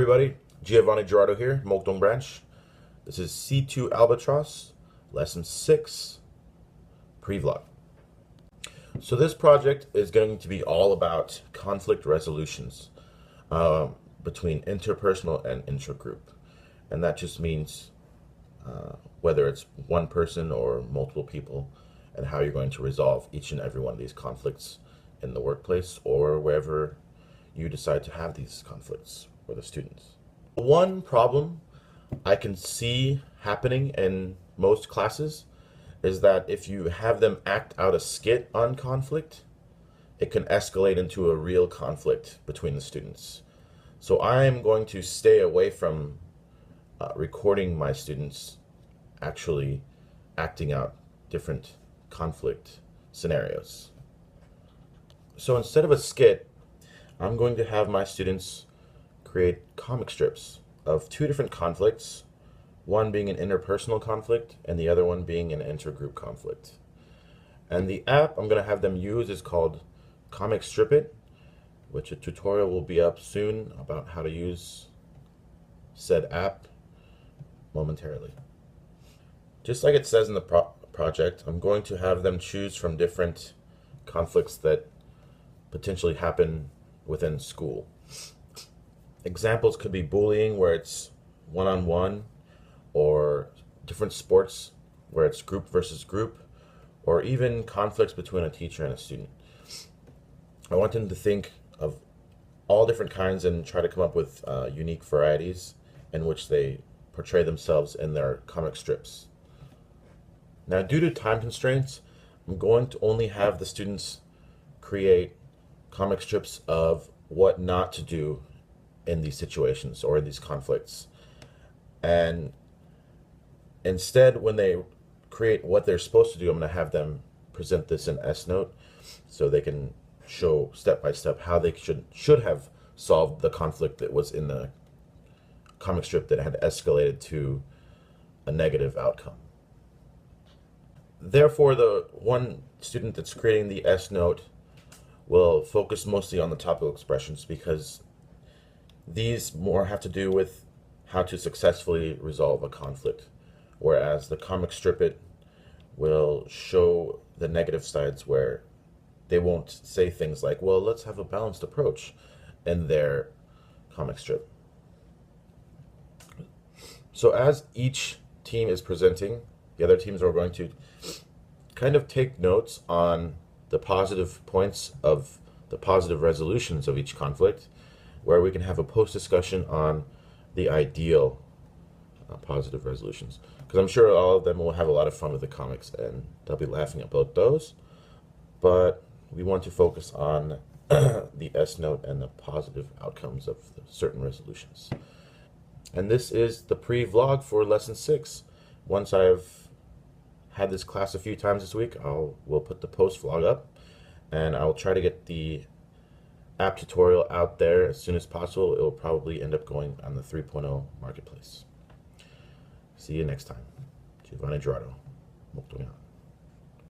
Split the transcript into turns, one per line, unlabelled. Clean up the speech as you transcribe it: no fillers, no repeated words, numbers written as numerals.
Everybody, Gerado here, Mokdong branch. This is C2 Albatross, lesson 6, pre-vlog. So this project is going to be all about conflict resolutions between interpersonal and intragroup. And that just means whether it's one person or multiple people, and how you're going to resolve each and every one of these conflicts in the workplace or wherever you decide to have these conflicts with the students. One problem I can see happening in most classes is that if you have them act out a skit on conflict, it can escalate into a real conflict between the students. So I'm going to stay away from recording my students actually acting out different conflict scenarios. So instead of a skit, I'm going to have my students create comic strips of two different conflicts, one being an interpersonal conflict and the other one being an intergroup conflict. And the app I'm going to have them use is called Comic Strip It, which a tutorial will be up soon about how to use said app momentarily. Just like it says in the project, I'm going to have them choose from different conflicts that potentially happen within school. Examples could be bullying, where it's one-on-one, or different sports where it's group versus group, or even conflicts between a teacher and a student. I want them to think of all different kinds and try to come up with unique varieties in which they portray themselves in their comic strips. Now, due to time constraints, I'm going to only have the students create comic strips of what not to do in these situations or in these conflicts. And instead, when they create what they're supposed to do, I'm going to have them present this in S-Note so they can show step by step how they should have solved the conflict that was in the comic strip that had escalated to a negative outcome. Therefore, the one student that's creating the S-Note will focus mostly on the topical expressions, because these more have to do with how to successfully resolve a conflict, whereas the comic strip it will show the negative sides, where they won't say things like, well, let's have a balanced approach in their comic strip. So as each team is presenting, the other teams are going to kind of take notes on the positive points of the positive resolutions of each conflict, where we can have a post-discussion on the ideal positive resolutions. Because I'm sure all of them will have a lot of fun with the comics and they'll be laughing about those. But we want to focus on the S-Note and the positive outcomes of the certain resolutions. And this is the pre-vlog for lesson 6. Once I've had this class a few times this week, we'll put the post-vlog up, and I'll try to get the app tutorial out there as soon as possible. It will probably end up going on the 3.0 marketplace. See you next time. Gerado.